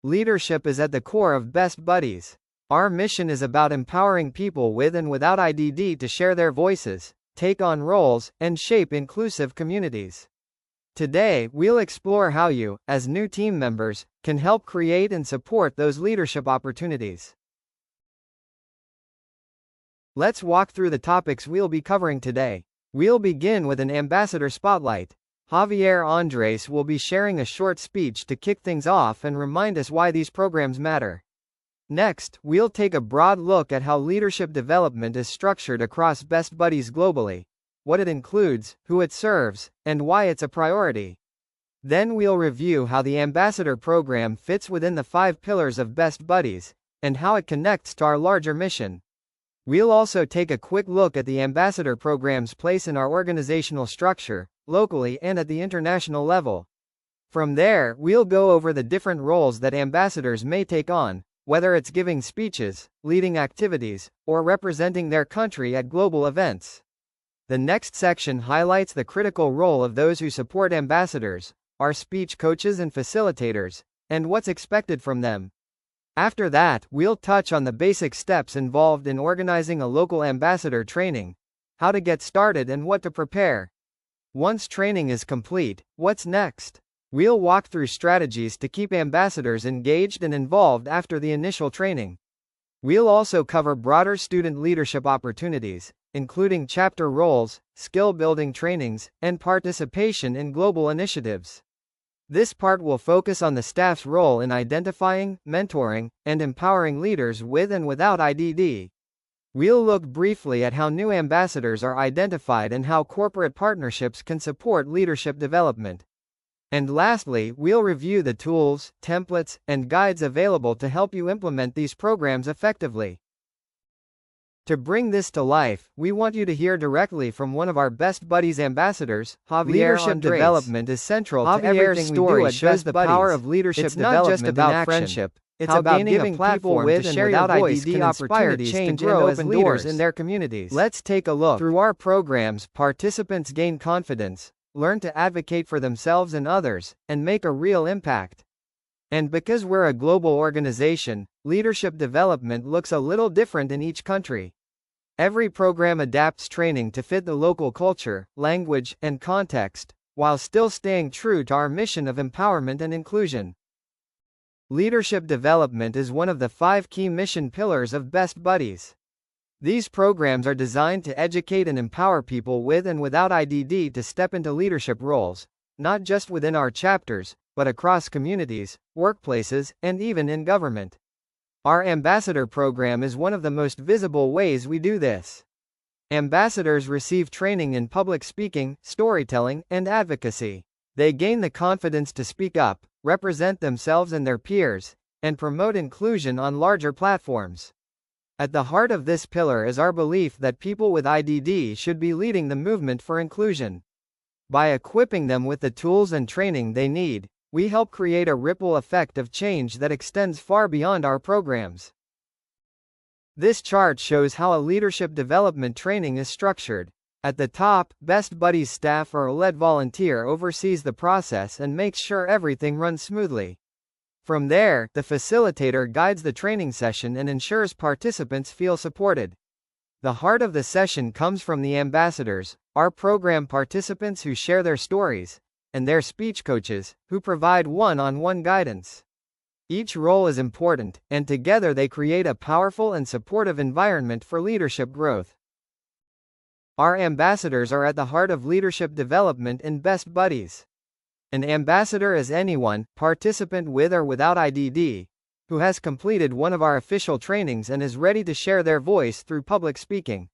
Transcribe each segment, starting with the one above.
Leadership is at the core of Best Buddies. Our mission is about empowering people with and without IDD to share their voices, take on roles, and shape inclusive communities. Today, we'll explore how you, as new team members, can help create and support those leadership opportunities. Let's walk through the topics we'll be covering today. We'll begin with an ambassador spotlight. Javier Andres will be sharing a short speech to kick things off and remind us why these programs matter. Next, we'll take a broad look at how leadership development is structured across Best Buddies globally, what it includes, who it serves, and why it's a priority. Then we'll review how the Ambassador program fits within the 5 pillars of Best Buddies, and how it connects to our larger mission. We'll also take a quick look at the Ambassador program's place in our organizational structure, locally and at the international level. From there, we'll go over the different roles that ambassadors may take on, whether it's giving speeches, leading activities, or representing their country at global events. The next section highlights the critical role of those who support ambassadors, our speech coaches and facilitators, and what's expected from them. After that, we'll touch on the basic steps involved in organizing a local ambassador training, how to get started and what to prepare. Once training is complete, what's next? We'll walk through strategies to keep ambassadors engaged and involved after the initial training. We'll also cover broader student leadership opportunities, including chapter roles, skill-building trainings, and participation in global initiatives. This part will focus on the staff's role in identifying, mentoring, and empowering leaders with and without IDD. We'll look briefly at how new ambassadors are identified and how corporate partnerships can support leadership development. And lastly, we'll review the tools, templates, and guides available to help you implement these programs effectively. To bring this to life, we want you to hear directly from one of our Best Buddies ambassadors, Javier Leadership Andres. Development is central to everything we do. It shows the power of leadership development. It's not just about friendship. It's about giving people with and without IDD opportunities to grow as leaders in their communities. Let's take a look. Through our programs, participants gain confidence, learn to advocate for themselves and others, and make a real impact. And because we're a global organization, leadership development looks a little different in each country. Every program adapts training to fit the local culture, language, and context, while still staying true to our mission of empowerment and inclusion. Leadership development is one of the 5 key mission pillars of Best Buddies. These programs are designed to educate and empower people with and without IDD to step into leadership roles, not just within our chapters, but across communities, workplaces, and even in government. Our Ambassador program is one of the most visible ways we do this. Ambassadors receive training in public speaking, storytelling, and advocacy. They gain the confidence to speak up, represent themselves and their peers, and promote inclusion on larger platforms. At the heart of this pillar is our belief that people with IDD should be leading the movement for inclusion. By equipping them with the tools and training they need, we help create a ripple effect of change that extends far beyond our programs. This chart shows how a leadership development training is structured. At the top, Best Buddies staff or lead volunteer oversees the process and makes sure everything runs smoothly. From there, the facilitator guides the training session and ensures participants feel supported. The heart of the session comes from the ambassadors, our program participants who share their stories, and their speech coaches, who provide one-on-one guidance. Each role is important, and together they create a powerful and supportive environment for leadership growth. Our ambassadors are at the heart of leadership development in Best Buddies. An ambassador is anyone, participant with or without IDD, who has completed one of our official trainings and is ready to share their voice through public speaking.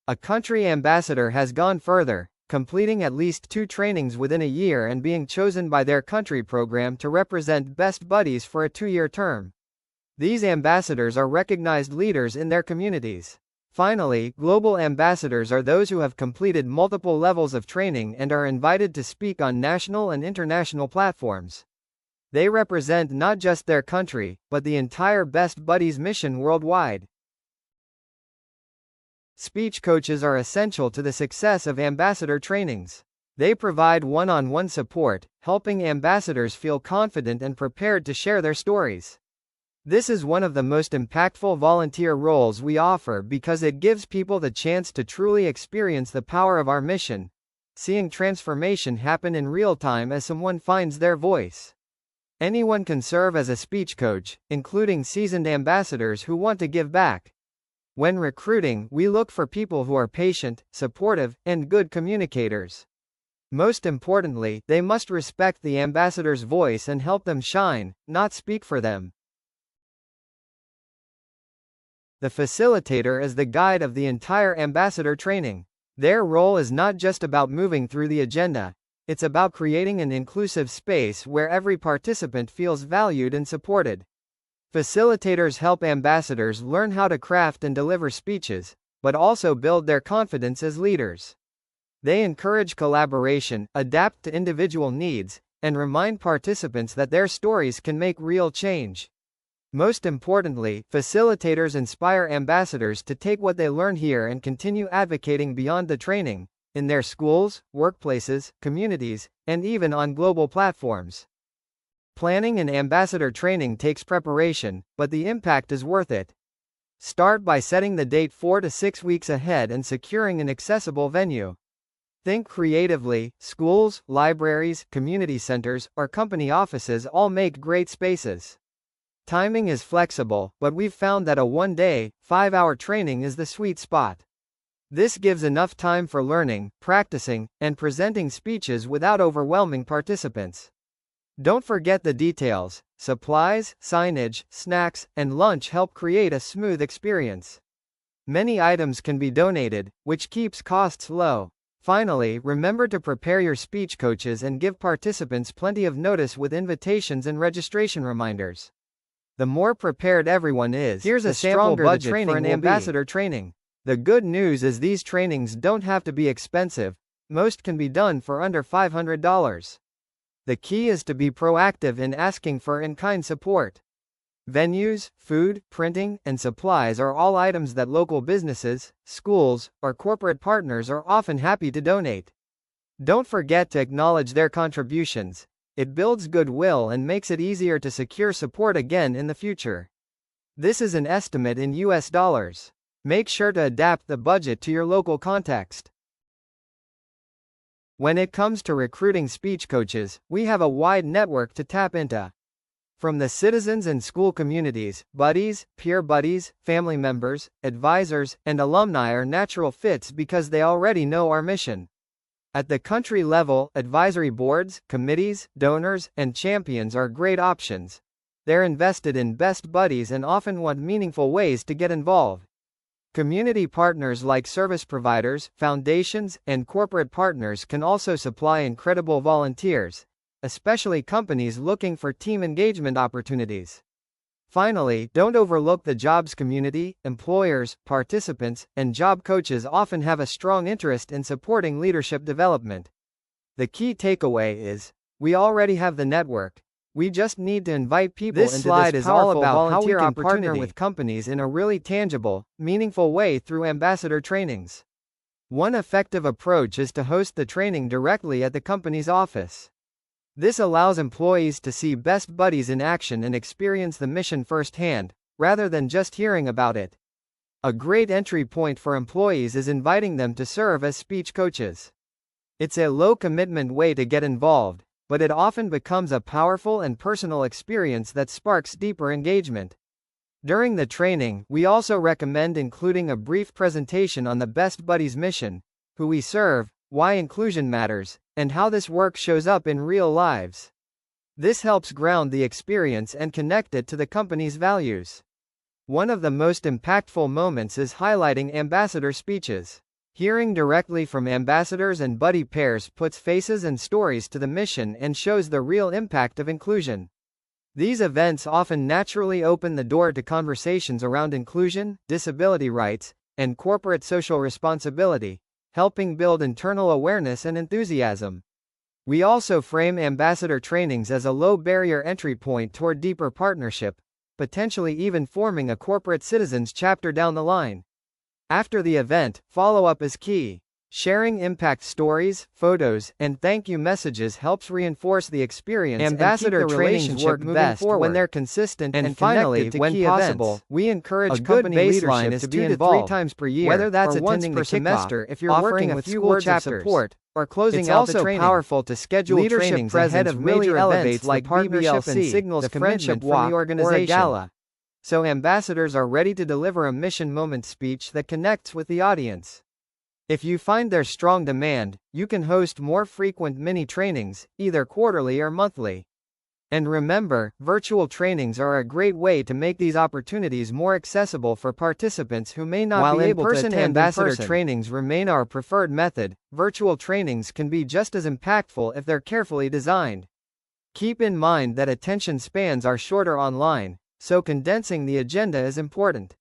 A country ambassador has gone further, completing at least 2 trainings within a year and being chosen by their country program to represent Best Buddies for a 2-year term. These ambassadors are recognized leaders in their communities. Finally, global ambassadors are those who have completed multiple levels of training and are invited to speak on national and international platforms. They represent not just their country, but the entire Best Buddies mission worldwide. Speech coaches are essential to the success of ambassador trainings. They provide one-on-one support, helping ambassadors feel confident and prepared to share their stories. This is one of the most impactful volunteer roles we offer because it gives people the chance to truly experience the power of our mission, seeing transformation happen in real time as someone finds their voice. Anyone can serve as a speech coach, including seasoned ambassadors who want to give back. When recruiting, we look for people who are patient, supportive, and good communicators. Most importantly, they must respect the ambassador's voice and help them shine, not speak for them. The facilitator is the guide of the entire ambassador training. Their role is not just about moving through the agenda, it's about creating an inclusive space where every participant feels valued and supported. Facilitators help ambassadors learn how to craft and deliver speeches, but also build their confidence as leaders. They encourage collaboration, adapt to individual needs, and remind participants that their stories can make real change. Most importantly, facilitators inspire ambassadors to take what they learn here and continue advocating beyond the training, in their schools, workplaces, communities, and even on global platforms. Planning an ambassador training takes preparation, but the impact is worth it. Start by setting the date 4 to 6 weeks ahead and securing an accessible venue. Think creatively. Schools, libraries, community centers, or company offices all make great spaces. Timing is flexible, but we've found that a one-day, 5-hour training is the sweet spot. This gives enough time for learning, practicing, and presenting speeches without overwhelming participants. Don't forget the details. Supplies, signage, snacks, and lunch help create a smooth experience. Many items can be donated, which keeps costs low. Finally, remember to prepare your speech coaches and give participants plenty of notice with invitations and registration reminders. The more prepared everyone is, here's a sample budget for an ambassador training. The good news is these trainings don't have to be expensive. Most can be done for under $500. The key is to be proactive in asking for in-kind support. Venues, food, printing, and supplies are all items that local businesses, schools, or corporate partners are often happy to donate. Don't forget to acknowledge their contributions. It builds goodwill and makes it easier to secure support again in the future. This is an estimate in US dollars. Make sure to adapt the budget to your local context. When it comes to recruiting speech coaches, we have a wide network to tap into. From the citizens and school communities, buddies, peer buddies, family members, advisors, and alumni are natural fits because they already know our mission. At the country level, advisory boards, committees, donors, and champions are great options. They're invested in best buddies and often want meaningful ways to get involved. Community partners like service providers, foundations, and corporate partners can also supply incredible volunteers, especially companies looking for team engagement opportunities. Finally, don't overlook the jobs community. Employers, participants, and job coaches often have a strong interest in supporting leadership development. The key takeaway is, we already have the network. We just need to invite people into this powerful volunteer opportunity. This slide is all about how we can partner with companies in a really tangible, meaningful way through ambassador trainings. One effective approach is to host the training directly at the company's office. This allows employees to see best buddies in action and experience the mission firsthand, rather than just hearing about it. A great entry point for employees is inviting them to serve as speech coaches. It's a low-commitment way to get involved, but it often becomes a powerful and personal experience that sparks deeper engagement. During the training, we also recommend including a brief presentation on the Best Buddies mission, who we serve, why inclusion matters, and how this work shows up in real lives. This helps ground the experience and connect it to the company's values. One of the most impactful moments is highlighting ambassador speeches. Hearing directly from ambassadors and buddy pairs puts faces and stories to the mission and shows the real impact of inclusion. These events often naturally open the door to conversations around inclusion, disability rights, and corporate social responsibility, helping build internal awareness and enthusiasm. We also frame ambassador trainings as a low-barrier entry point toward deeper partnership, potentially even forming a corporate citizens chapter down the line. After the event, follow-up is key. Sharing impact stories, photos, and thank you messages helps reinforce the experience. Ambassador trainings work best when they're consistent and finally, when possible, we encourage company leadership to be involved 3 times per year, whether that's attending the semester if you're working with school chapters, support, or closing out the training. It's also powerful to schedule leadership trainings ahead of major events like partnership and signals the commitment from the organization or a gala. So ambassadors are ready to deliver a mission moment speech that connects with the audience. If you find there's strong demand, you can host more frequent mini trainings, either quarterly or monthly. And remember, virtual trainings are a great way to make these opportunities more accessible for participants who may not be able to attend. While ambassador trainings remain our preferred method, virtual trainings can be just as impactful if they're carefully designed. Keep in mind that attention spans are shorter online, so condensing the agenda is important.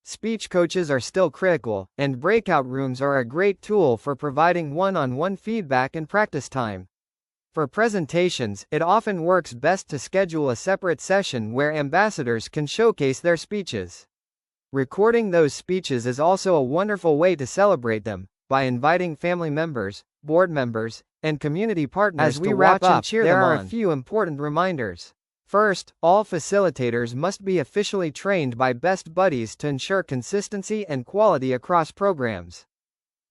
Speech coaches are still critical, and breakout rooms are a great tool for providing one-on-one feedback and practice time. For presentations, it often works best to schedule a separate session where ambassadors can showcase their speeches. Recording those speeches is also a wonderful way to celebrate them, by inviting family members, board members, and community partners to watch and cheer them on. There are a few important reminders. First, all facilitators must be officially trained by Best Buddies to ensure consistency and quality across programs.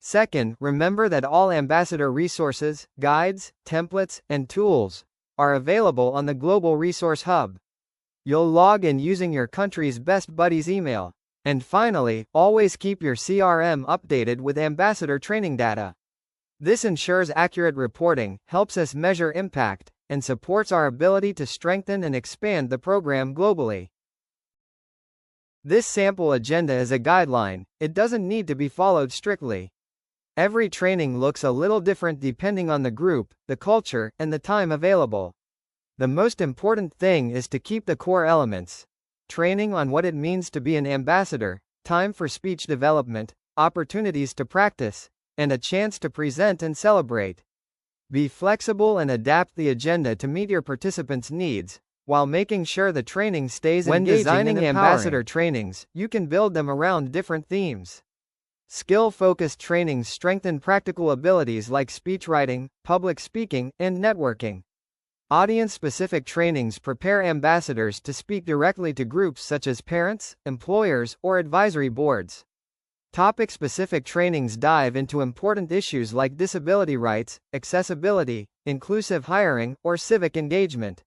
Second, remember that all ambassador resources, guides, templates, and tools are available on the Global Resource Hub. You'll log in using your country's Best Buddies email. And finally, always keep your CRM updated with ambassador training data. This ensures accurate reporting, helps us measure impact, and supports our ability to strengthen and expand the program globally. This sample agenda is a guideline, it doesn't need to be followed strictly. Every training looks a little different depending on the group, the culture, and the time available. The most important thing is to keep the core elements: training on what it means to be an ambassador, time for speech development, opportunities to practice, and a chance to present and celebrate. Be flexible and adapt the agenda to meet your participants' needs, while making sure the training stays engaging and empowering. When designing ambassador trainings, you can build them around different themes. Skill-focused trainings strengthen practical abilities like speech writing, public speaking, and networking. Audience-specific trainings prepare ambassadors to speak directly to groups such as parents, employers, or advisory boards. Topic-specific trainings dive into important issues like disability rights, accessibility, inclusive hiring, or civic engagement.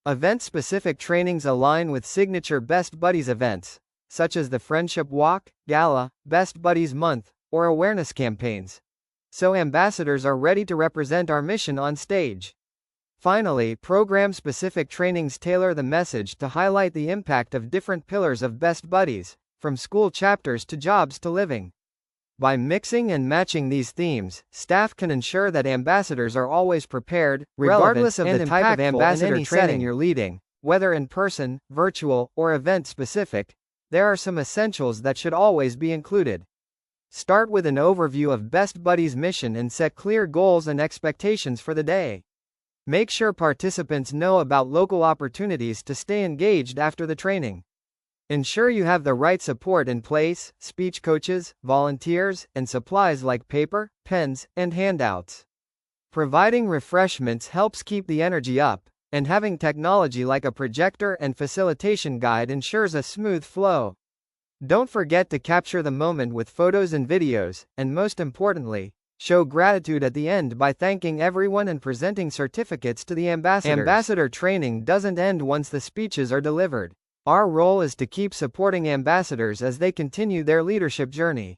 Event-specific trainings align with signature Best Buddies events, such as the Friendship Walk, Gala, Best Buddies Month, or awareness campaigns. So ambassadors are ready to represent our mission on stage. Finally, program-specific trainings tailor the message to highlight the impact of different pillars of Best Buddies, from school chapters to jobs to living. By mixing and matching these themes, staff can ensure that ambassadors are always prepared, regardless of the type of ambassador training you're leading, whether in person, virtual, or event-specific. There are some essentials that should always be included. Start with an overview of Best Buddies' mission and set clear goals and expectations for the day. Make sure participants know about local opportunities to stay engaged after the training. Ensure you have the right support in place: speech coaches, volunteers, and supplies like paper, pens, and handouts. Providing refreshments helps keep the energy up, and having technology like a projector and facilitation guide ensures a smooth flow. Don't forget to capture the moment with photos and videos, and most importantly, show gratitude at the end by thanking everyone and presenting certificates to the ambassadors. Ambassador training doesn't end once the speeches are delivered. Our role is to keep supporting ambassadors as they continue their leadership journey.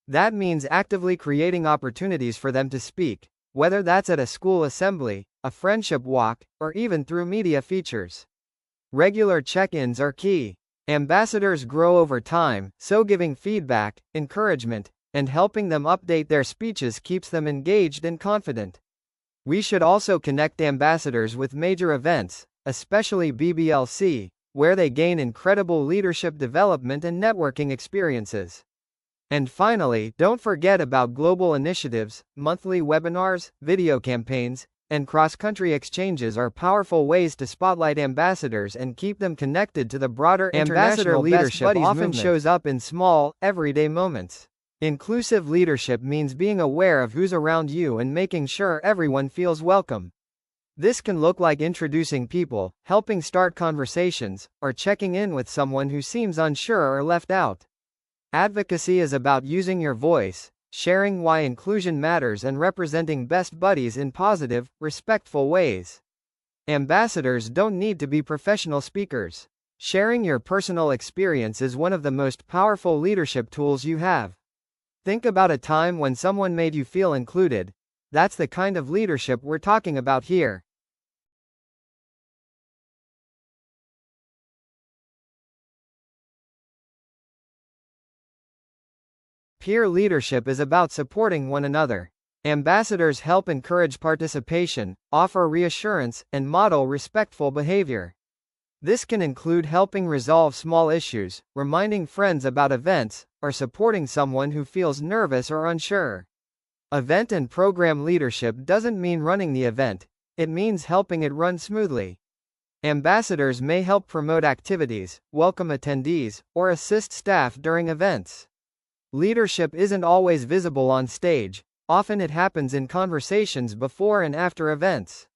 That means actively creating opportunities for them to speak, whether that's at a school assembly, a friendship walk, or even through media features. Regular check-ins are key. Ambassadors grow over time, so giving feedback, encouragement, and helping them update their speeches keeps them engaged and confident. We should also connect ambassadors with major events, especially BBLC, where they gain incredible leadership development and networking experiences. And finally, don't forget about global initiatives. Monthly webinars, video campaigns, and cross-country exchanges are powerful ways to spotlight ambassadors and keep them connected to the broader international leadership. Ambassador leadership often shows up in small, everyday moments. Inclusive leadership means being aware of who's around you and making sure everyone feels welcome. This can look like introducing people, helping start conversations, or checking in with someone who seems unsure or left out. Advocacy is about using your voice, sharing why inclusion matters, and representing best buddies in positive, respectful ways. Ambassadors don't need to be professional speakers. Sharing your personal experience is one of the most powerful leadership tools you have. Think about a time when someone made you feel included. That's the kind of leadership we're talking about here. Peer leadership is about supporting one another. Ambassadors help encourage participation, offer reassurance, and model respectful behavior. This can include helping resolve small issues, reminding friends about events, or supporting someone who feels nervous or unsure. Event and program leadership doesn't mean running the event, it means helping it run smoothly. Ambassadors may help promote activities, welcome attendees, or assist staff during events. Leadership isn't always visible on stage, often it happens in conversations before and after events.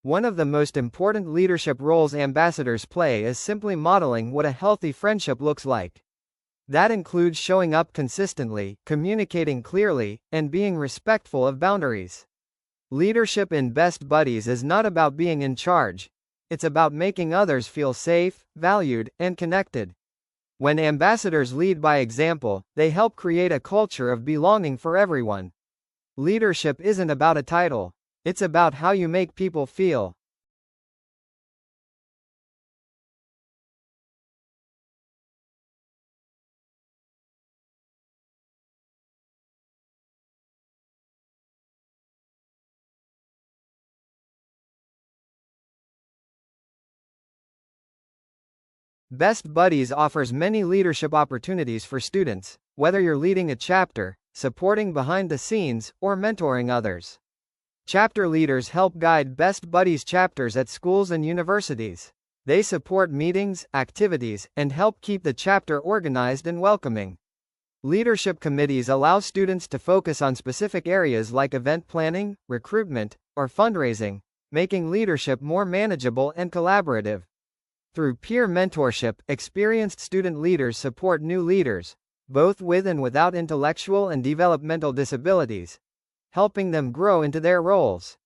One of the most important leadership roles ambassadors play is simply modeling what a healthy friendship looks like. That includes showing up consistently, communicating clearly, and being respectful of boundaries. Leadership in Best Buddies is not about being in charge. It's about making others feel safe, valued, and connected. When ambassadors lead by example, they help create a culture of belonging for everyone. Leadership isn't about a title. It's about how you make people feel. Best Buddies offers many leadership opportunities for students, whether you're leading a chapter, supporting behind the scenes, or mentoring others. Chapter leaders help guide Best Buddies chapters at schools and universities. They support meetings, activities, and help keep the chapter organized and welcoming. Leadership committees allow students to focus on specific areas like event planning, recruitment, or fundraising, making leadership more manageable and collaborative. Through peer mentorship, experienced student leaders support new leaders, both with and without intellectual and developmental disabilities, helping them grow into their roles.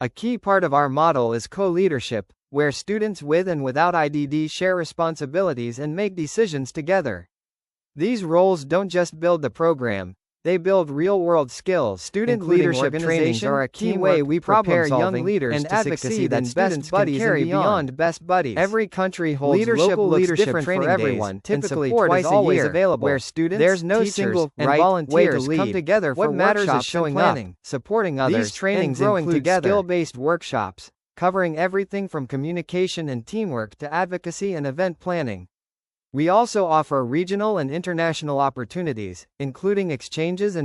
A key part of our model is co-leadership, where students with and without IDD share responsibilities and make decisions together. These roles don't just build the program, they build real-world skills. Student leadership trainings are a key way we prepare young leaders and advocacy that Best Buddies carry beyond Best Buddies. Every country holds local leadership training for everyone, typically twice a year, available, where students, there's no teachers, single and volunteers come together for what matters is showing planning, up, supporting others. These trainings include skill-based workshops, covering everything from communication and teamwork to advocacy and event planning. We also offer regional and international opportunities, including exchanges and